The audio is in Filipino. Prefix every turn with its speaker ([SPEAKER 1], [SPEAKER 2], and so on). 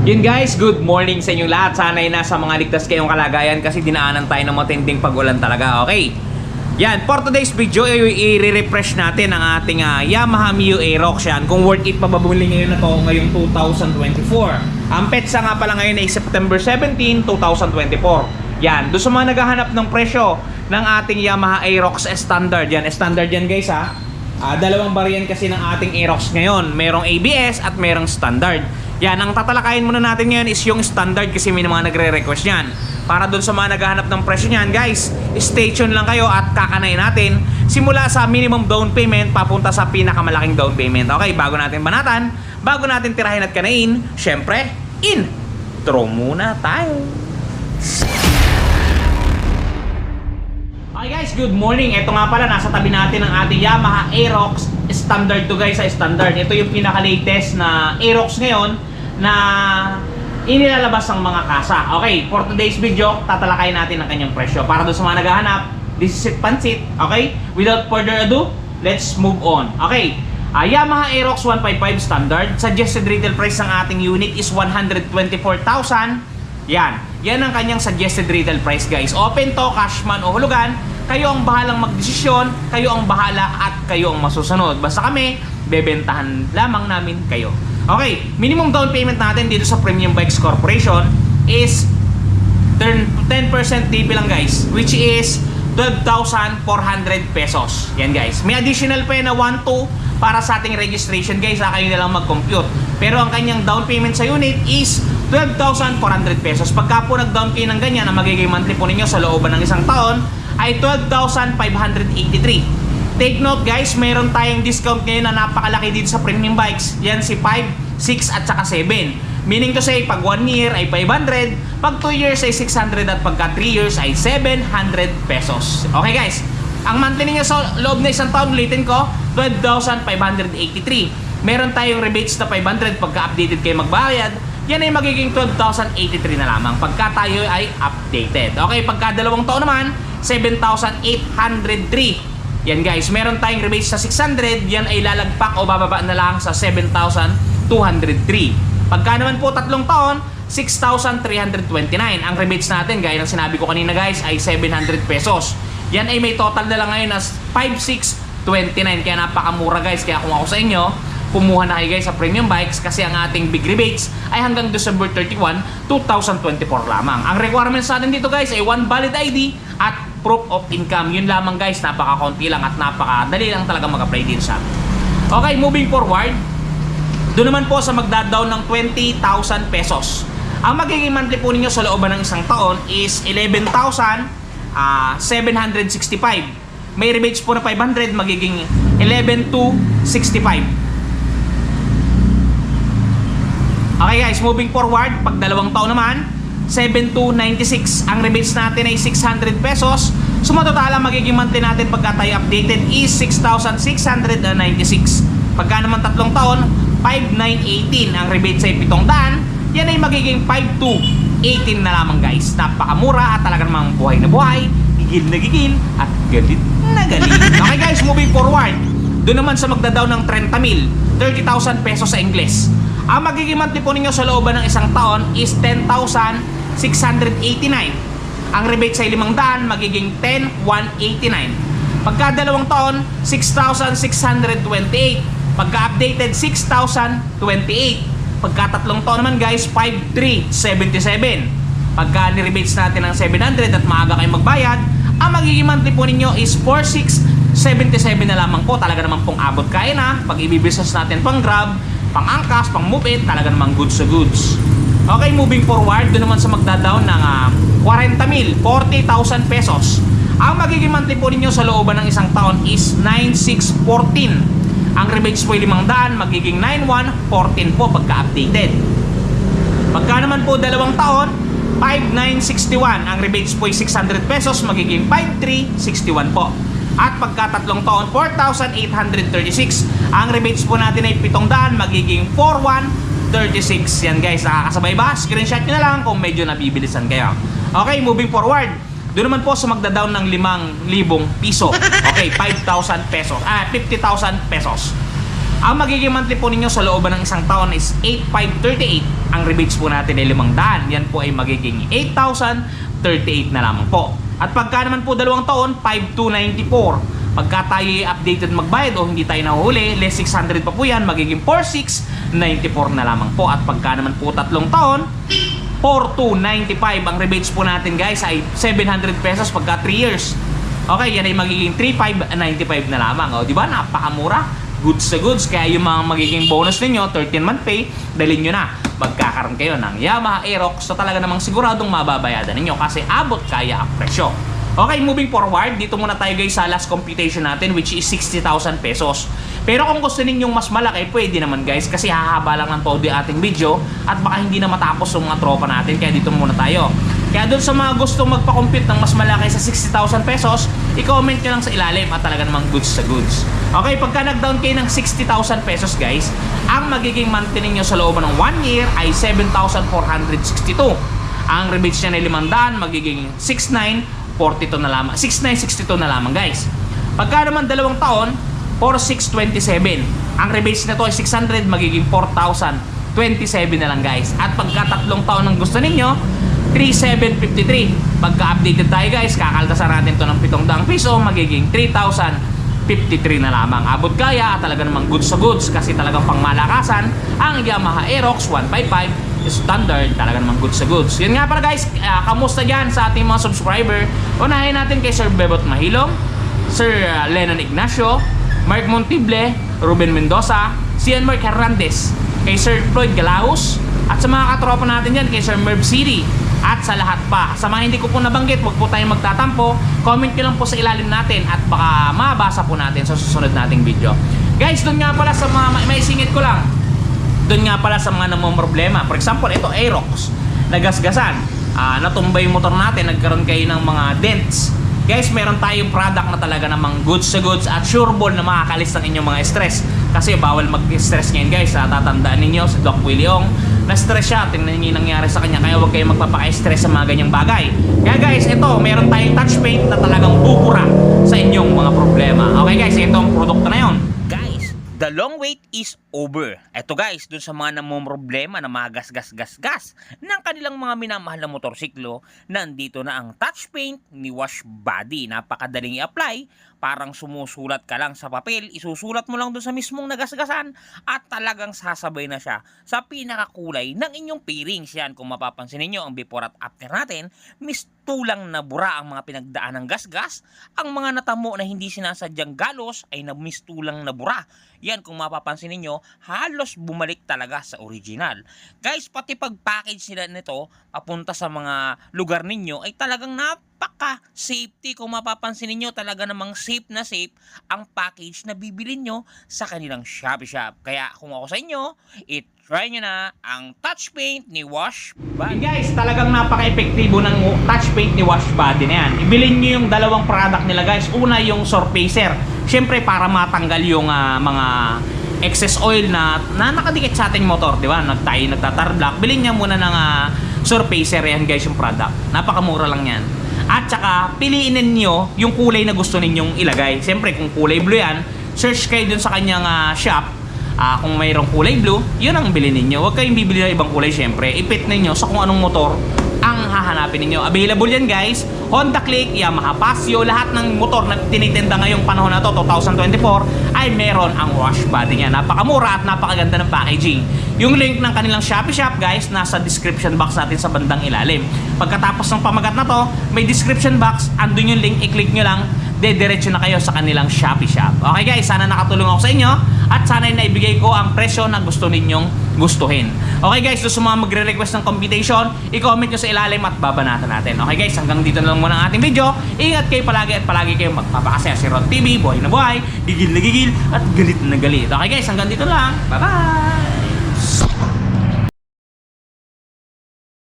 [SPEAKER 1] Yun guys, good morning sa inyong lahat. Sana'y nasa mga ligtas kayong kalagayan kasi dinaanan tayo ng matinding pag-ulan talaga. Okay. Yan, for today's video, i-refresh natin ang ating Yamaha Mio Aerox yan. Kung worth it pa ba bumili ngayon na to ngayong 2024. Ang petsa nga pala ngayon ay September 17, 2024. Yan, doon sa mga naghahanap ng presyo ng ating Yamaha Aerox Standard. Yan, standard yan guys ha. Dalawang variant kasi ng ating Aerox ngayon. Merong ABS at merong standard. Yan, ang tatalakayin muna natin ngayon is yung standard kasi may mga nagre-request yan. Para dun sa mga naghahanap ng presyo niyan, guys, stay tuned lang kayo at kakanayin natin simula sa minimum down payment papunta sa pinakamalaking down payment. Okay, bago natin banatan, bago natin tirahin at kanayin, syempre, intro muna tayo. Okay guys, good morning. Ito nga pala, nasa tabi natin ang ating Yamaha Aerox Standard to guys, sa standard. Ito yung pinaka-latest na Aerox ngayon na inilalabas ng mga kasa. Okay, for today's video, tatalakayin natin ang kanyang presyo. Para doon sa mga naghahanap, this is it pansit. Okay, without further ado, let's move on. Okay, Yamaha Aerox 155 Standard. Suggested retail price ng ating unit is 124,000. Yan ang kanyang suggested retail price guys. Open to, cash man o hulugan. Kayo ang bahalang magdesisyon, kayo ang bahala at kayo ang masusunod. Basta kami, bebentahan lamang namin kayo. Okay, minimum down payment natin dito sa Premium Bikes Corporation is 10% DP lang guys, which is 12,400 pesos. Yan guys. May additional pa na 1-2 para sa ating registration guys. Kayo na lang mag-compute. Pero ang kanyang down payment sa unit is 12,400 pesos. Pagka po nag-down kayo ng ganyan, ang magiging monthly po ninyo sa looban ng isang taon ay 12,583. Take note guys, meron tayong discount ngayon na napakalaki dito sa Premium Bikes. Yan si 5, 6 at saka 7. Meaning to say, pag 1 year ay 500, pag 2 years ay 600 at pagka 3 years ay 700 pesos. Okay guys, ang monthly ninyo sa loob na isang taon, ulitin ko, 12,583. Meron tayong rebates na 500 pagka updated kayo magbayad. Yan ay magiging 12,083 na lamang pagka tayo ay updated. Okay, pagka dalawang taon naman, 7,803. Yan guys, meron tayong rebates sa 600, yan ay lalagpak o bababa na lang sa 7,203. Pagka naman po tatlong taon, 6,329. Ang rebates natin, gaya ng sinabi ko kanina guys, ay 700 pesos. Yan ay may total na lang ngayon na 5,629. Kaya napakamura guys. Kaya kung ako sa inyo, kumuha na kayo guys sa Premium Bikes kasi ang ating big rebates ay hanggang December 31, 2024 lamang. Ang requirements natin dito guys ay 1 valid ID at proof of income. Yun lamang guys, napaka-konti lang at napakadali lang talaga mag-apply din sa atin. Okay, moving forward, doon naman po sa magda-down ng 20,000 pesos. Ang magiging monthly po ninyo sa looban ng isang taon is 11,765. May rebates po na 500, magiging 11,265. Okay guys, moving forward, pag dalawang taon naman, 7,296. Ang rebates natin ay 600 pesos. So matotala magiging monthly natin pagka tayo updated is 6,696. Pagka naman tatlong taon, 5,918. Ang rebates ay 700. Yan ay magiging 5,218 na lamang guys. Napakamura at talaga namang buhay na buhay, gigil na gigil at galit na galit. Okay guys, moving forward, doon naman sa magda-down ng 30,000, 30,000 pesos sa Ingles. Ang magiging monthly po ninyo sa looban ng isang taon is 10,689. Ang rebate sa 500 magiging 10,189. Pagka dalawang taon, 6,628. Pagka updated, 6,028. Pagka tatlong taon naman guys, 5,377. Pagka ni-rebates natin ng 700 at maaga kayo magbayad, ang magiging monthly po ninyo is 4,677 na lamang po. Talaga naman pong abot kaya na. Pag ibibusiness natin pang Grab, pang angkas, pang move-it, talaga namang goods sa goods. Okay, moving forward, doon naman sa magda-down ng 40,000, 40,000 pesos. Ang magiging monthly po ninyo sa looban ng isang taon is 9,614. Ang rebates po ay 500, magiging 9,114 po pagka-updated. Pagka naman po dalawang taon, 5,961. Ang rebates po ay 600 pesos, magiging 5,361 po. At pagka tatlong taon, 4,836. Ang rebates po natin ay 700, magiging 4,136. Yan guys, nakakasabay ba? Screenshot nyo na lang kung medyo nabibilisan kayo. Okay, moving forward. Doon naman po sa magda-down ng 5,000 piso. Okay, 5,000 pesos. 50,000 pesos. Ang magiging monthly po ninyo sa looban ng isang taon is 8,538. Ang rebates po natin ay 500. Yan po ay magiging 8,038 na lamang po. At pagka naman po 2 taon, 5,294. Pagka tayo updated magbayad o hindi tayo nahuhuli, less 600 pa po yan, magiging 4,694 na lamang po. At pagka naman po 3 taon, 4,295. Ang rebates po natin guys ay 700 pesos pagka 3 years. Okay, yan ay magiging 3,595 na lamang. O, di ba? Napakamura. Goods sa goods. Kaya yung mga magiging bonus ninyo, 13-month pay, dalhin nyo na. Magkakaroon kayo ng Yamaha Aerox so talaga namang siguradong mababayadan ninyo kasi abot kaya ang presyo. Okay, moving forward, dito muna tayo guys sa last computation natin which is 60,000 pesos. Pero kung gusto ninyong mas malaki, pwede naman guys kasi hahaba lang ng todo yung ating video at baka hindi na matapos yung mga tropa natin kaya dito muna tayo. Kaya dun sa mga gustong magpa-compute ng mas malaki sa 60,000 pesos, i-comment nyo lang sa ilalim at talaga namang goods sa goods. Okay, pagka nag-down kayo ng 60,000 pesos guys, ang magiging monthly ninyo sa loob ng 1 year ay 7,462. Ang rebates niya na 500, magiging 6,942 na lamang. 6,962 na lamang guys. Pagka naman 2 taon, 4,627. Ang rebates na to ay 600, magiging 4,027 na lang guys. At pagka 3 taon ang gusto ninyo, 3,753. Pagka-updated tayo guys, kakaltasan natin to ng 700 piso, magiging 3,053 na lamang. Abot kaya at talaga namang goods sa goods kasi talagang pangmalakasan ang Yamaha Aerox 155 standard, talaga namang goods sa goods. Yun nga pala guys, kamusta dyan sa ating mga subscriber? Unahin natin kay Sir Bebot Mahilong, Sir Lennon Ignacio, Mark Montible, Ruben Mendoza, Cian Mark Hernandez, kay Sir Floyd Galahos, at sa mga katropa natin dyan kay Sir Merv City, at sa lahat pa. Sa mga hindi ko po nabanggit, huwag po tayong magtatampo. Comment nyo lang po sa ilalim natin at baka mabasa po natin sa susunod nating video. Guys, doon nga pala sa mga, may singit ko lang. Doon nga pala sa mga namumroblema. For example, ito Aerox. Nagasgasan. Natumba yung motor natin. Nagkaroon kayo ng mga dents. Guys, meron tayong product na talaga namang goods sa goods at sureball na makakalis ng inyong mga stress. Kasi bawal mag-stress ngayon guys. Tatandaan ninyo si Doc Willie Ong, na-stress siya. Tingnan niyo yung nangyari sa kanya. Kaya huwag kayong magpapaka-stress sa mga ganyang bagay. Kaya guys, ito, meron tayong touch paint na talagang bubura sa inyong mga problema. Okay guys, ito ang produkto na yun. Guys, the long wait is over. Ito guys, dun sa mga namumroblema na mga gas ng kanilang mga minamahal na motorsiklo, nandito na ang touch paint ni Wash Body. Napakadaling i-apply. Parang sumusulat ka lang sa papel, isusulat mo lang dun sa mismong nagasgasan at talagang sasabay na siya sa pinakakulay ng inyong pairings. Yan, kung mapapansin niyo ang before at after natin, mistulang na bura ang mga pinagdaan ng gasgas. Ang mga natamo na hindi sinasadyang galos ay mistulang na bura. Yan, kung mapapansin niyo, halos bumalik talaga sa original. Guys, pati pag-package nila nito papunta sa mga lugar ninyo ay talagang napaka-safety. Kung mapapansin niyo, talaga namang safe na safe ang package na bibilin nyo sa kanilang Shopee Shop. Kaya kung ako sa inyo, try nyo na ang touch paint ni Wash Body. Guys, talagang napaka-epektibo ng touch paint ni Wash Body na yan. Ibilin nyo yung dalawang product nila guys. Una yung Surfacer. Siyempre para matanggal yung mga excess oil na nakadikit sa ating motor, di ba? Tayo nagtatarblock. Bilhin niya muna ng Surfacer yan guys yung product. Napakamura lang yan. At saka, piliin ninyo yung kulay na gusto ninyong ilagay. Siyempre, kung kulay blue yan, search kayo dun sa kanyang shop. Kung mayroong kulay blue, yun ang bilhin ninyo. Huwag kayong bibili ng ibang kulay, siyempre. Ipit ninyo sa kung anong motor ang hahanapin ninyo. Available yan guys. Honda Click, Yamaha Paseo, lahat ng motor na tinitinda ngayong panahon na to, 2024, ay meron ang Wash Body niya. Napakamura at napakaganda ng packaging. Yung link ng kanilang Shopee Shop guys, nasa description box natin sa bandang ilalim. Pagkatapos ng pamagat na to, may description box, andun yung link, i-click nyo lang, dediretso na kayo sa kanilang Shopee Shop. Okay guys, sana nakatulong ako sa inyo at sana naibigay ko ang presyo na gusto ninyong gustuhin. Okay guys, doon sa mga magre-request ng computation, i-comment nyo sa ilalim at babanatan natin. Okay guys, hanggang dito na lang muna ang ating video. Ingat kayo palagi at palagi kayo magpapakasaya. Si Rod TV, buhay na buhay, gigil na gigil at galit na galit. Okay guys, hanggang dito lang. Bye-bye!